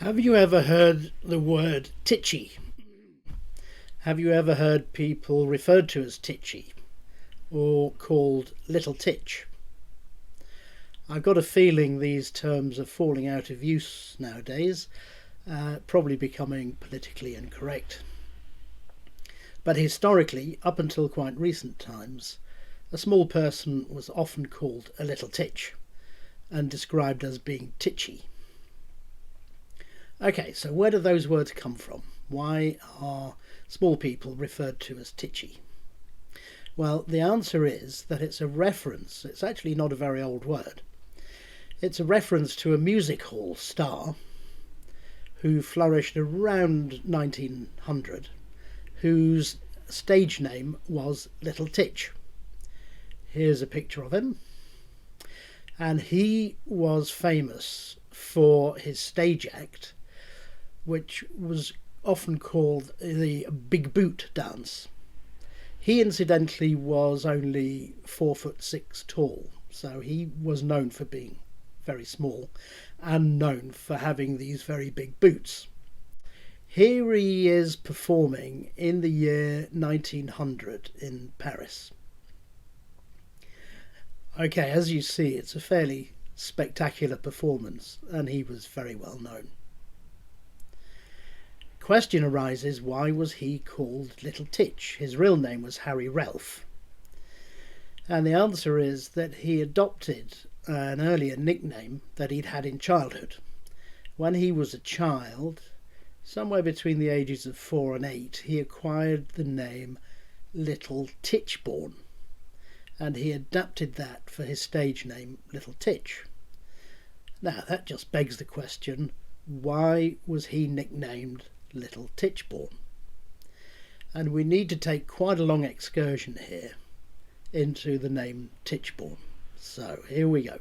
Have you ever heard the word titchy? Have you ever heard people referred to as titchy or called little titch? I've got a feeling these terms are falling out of use nowadays, probably becoming politically incorrect. But historically, up until quite recent times, a small person was often called a little titch and described as being titchy. Okay, so where do those words come from? Why are small people referred to as titchy? Well, the answer is that it's a reference. It's actually not a very old word. It's a reference to a music hall star who flourished around 1900, whose stage name was Little Titch. Here's a picture of him. And he was famous for his stage act, which was often called the Big Boot dance. He incidentally was only 4'6" tall, so he was known for being very small and known for having these very big boots. Here he is performing in the year 1900 in Paris. Okay, as you see, it's a fairly spectacular performance, and he was very well known. Question arises, why was he called Little Titch? His real name was Harry Ralph. And the answer is that he adopted an earlier nickname that he'd had in childhood. When he was a child, somewhere between the ages of 4 and 8, he acquired the name Little Tichbourne, and he adapted that for his stage name Little Titch. Now that just begs the question, why was he nicknamed Little Tichbourne? And we need to take quite a long excursion here into the name Tichbourne. So here we go.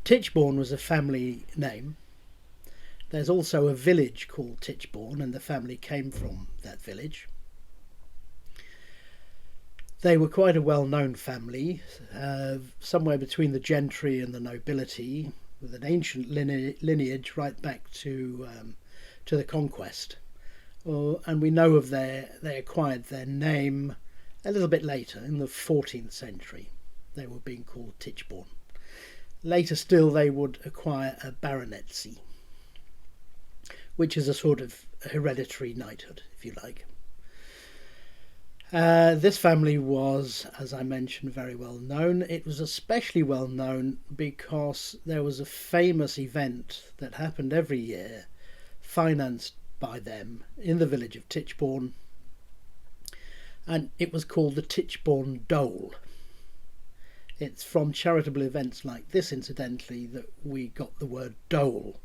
Tichbourne was a family name. There's also a village called Tichbourne, and the family came from that village. They were quite a well-known family, somewhere between the gentry and the nobility, with an ancient lineage right back to the conquest. And we know of they acquired their name a little bit later, in the 14th century. They were being called Tichbourne. Later still, they would acquire a baronetcy, which is a sort of hereditary knighthood, if you like. This family was, as I mentioned, very well known. It was especially well known because there was a famous event that happened every year, financed by them in the village of Tichbourne, and it was called the Tichbourne Dole. It's from charitable events like this, incidentally, that we got the word dole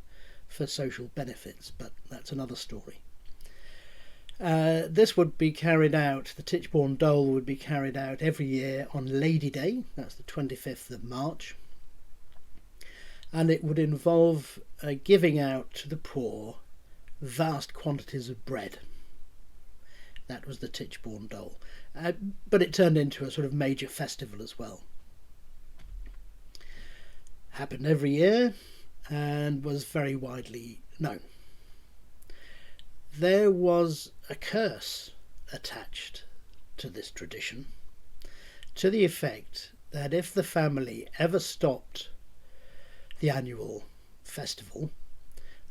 for social benefits, but that's another story. This would be carried out, the Tichbourne Dole would be carried out every year on Lady Day, that's the 25th of March, and it would involve giving out to the poor vast quantities of bread. That was the Tichbourne Dole, but it turned into a sort of major festival as well. Happened every year and was very widely known. There was a curse attached to this tradition, to the effect that if the family ever stopped the annual festival,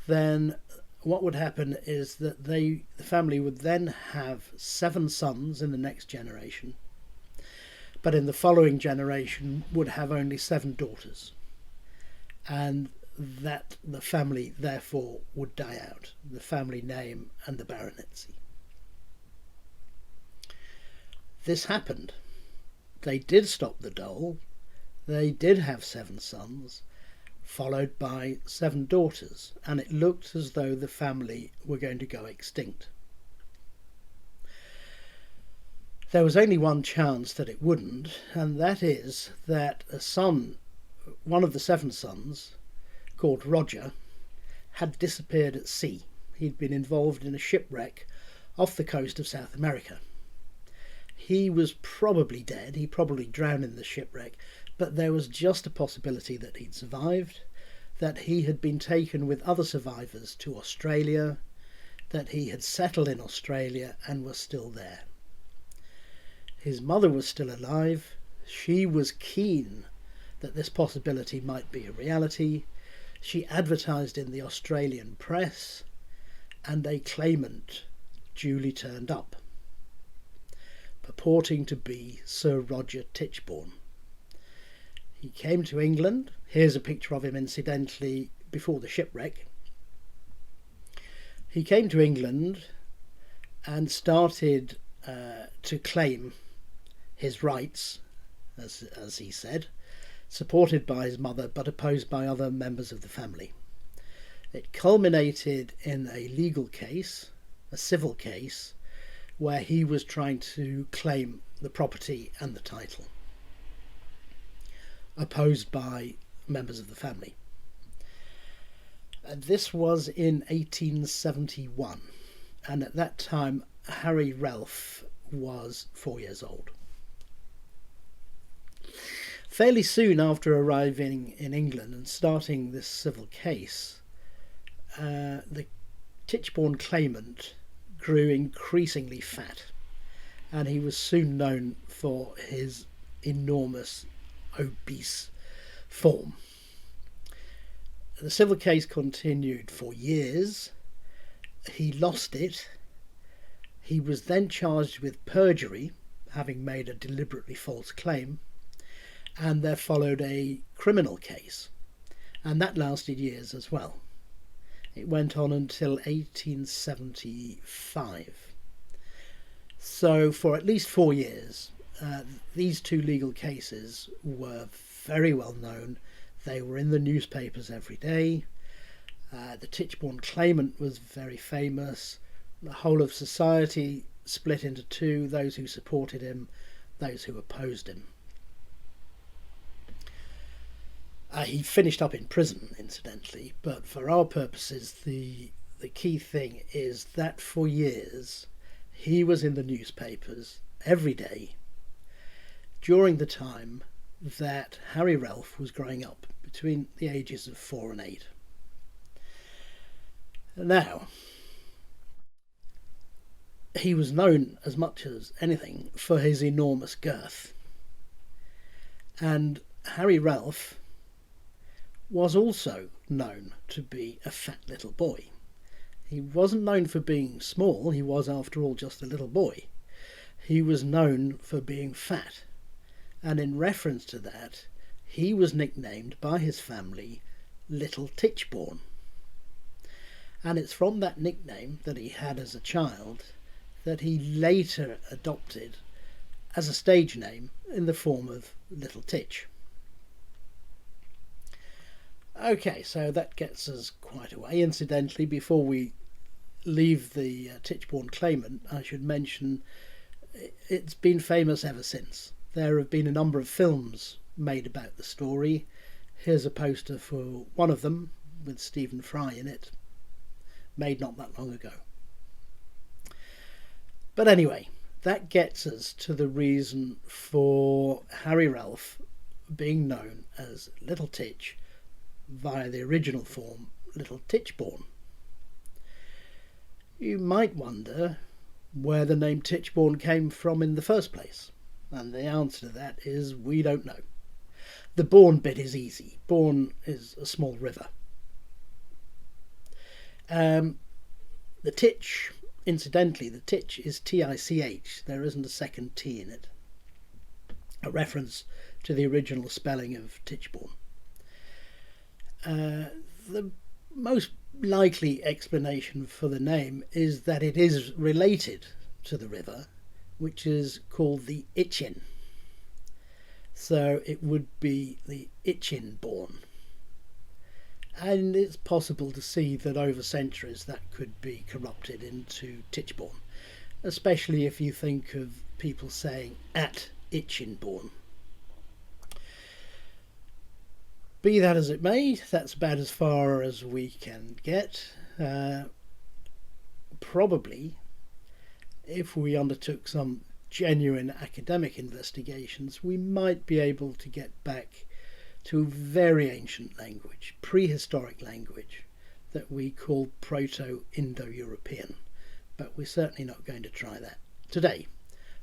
then what would happen is that the family would then have 7 sons in the next generation, but in the following generation would have only 7 daughters, and that the family therefore would die out, the family name and the baronetcy. This happened. They did stop the dole. They did have 7 sons, followed by 7 daughters, and it looked as though the family were going to go extinct. There was only one chance that it wouldn't, and that is that a son, one of the 7 sons, called Roger, had disappeared at sea. He'd been involved in a shipwreck off the coast of South America. He was probably dead, he probably drowned in the shipwreck, but there was just a possibility that he'd survived. that he had been taken with other survivors to Australia, that he had settled in Australia and was still there. His mother was still alive. She was keen that this possibility might be a reality. She advertised in the Australian press, and a claimant duly turned up, purporting to be Sir Roger Tichbourne. He came to England. Here's a picture of him, incidentally, before the shipwreck. He came to England and started to claim his rights, as he said, supported by his mother but opposed by other members of the family. It culminated in a legal case, a civil case, where he was trying to claim the property and the title, opposed by members of the family. This was in 1871, and at that time Harry Ralph was 4 years old. Fairly soon after arriving in England and starting this civil case, the Tichbourne claimant grew increasingly fat, and he was soon known for his enormous, obese form. The civil case continued for years. He lost it. He was then charged with perjury, having made a deliberately false claim, and there followed a criminal case, and that lasted years as well. It went on until 1875. So for at least 4 years, these two legal cases were very well known. They were in the newspapers every day. The Tichbourne claimant was very famous. The whole of society split into two, those who supported him, those who opposed him. He finished up in prison, incidentally, but for our purposes, the key thing is that for years he was in the newspapers every day during the time that Harry Ralph was growing up, between the ages of 4 and 8. Now, he was known as much as anything for his enormous girth, and Harry Ralph was also known to be a fat little boy. He wasn't known for being small. He was, after all, just a little boy. He was known for being fat, and in reference to that, he was nicknamed by his family Little Tichbourne. And it's from that nickname that he had as a child that he later adopted as a stage name in the form of Little Titch. Okay, so that gets us quite a way. Incidentally, before we leave the Tichbourne claimant, I should mention it's been famous ever since. There have been a number of films made about the story. Here's a poster for one of them with Stephen Fry in it, made not that long ago. But anyway, that gets us to the reason for Harry Ralph being known as Little Titch via the original form Little Tichbourne. You might wonder where the name Tichbourne came from in the first place, and the answer to that is we don't know. The Bourne bit is easy. Bourne is a small river. The Titch, incidentally, the Titch is T-I-C-H. There isn't a second T in it. A reference to the original spelling of Tichbourne. The most likely explanation for the name is that it is related to the river, which is called the Itchen. So it would be the Itchen-Bourne. And it's possible to see that over centuries that could be corrupted into Tichbourne, especially if you think of people saying at Itchen-Bourne. Be that as it may, that's about as far as we can get. Probably, if we undertook some genuine academic investigations, we might be able to get back to a very ancient language, prehistoric language, that we call Proto-Indo-European. But we're certainly not going to try that today.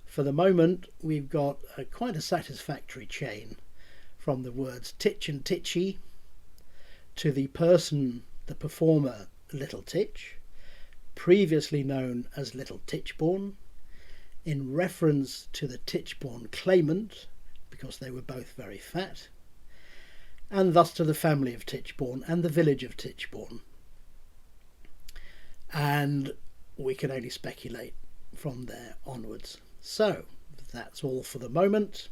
For the moment, we've got quite a satisfactory chain from the words titch and titchy to the person, the performer, Little Titch, previously known as Little Tichbourne, in reference to the Tichbourne claimant, because they were both very fat, and thus to the family of Tichbourne and the village of Tichbourne. And we can only speculate from there onwards. So, that's all for the moment.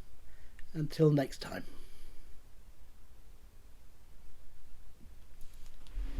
Until next time.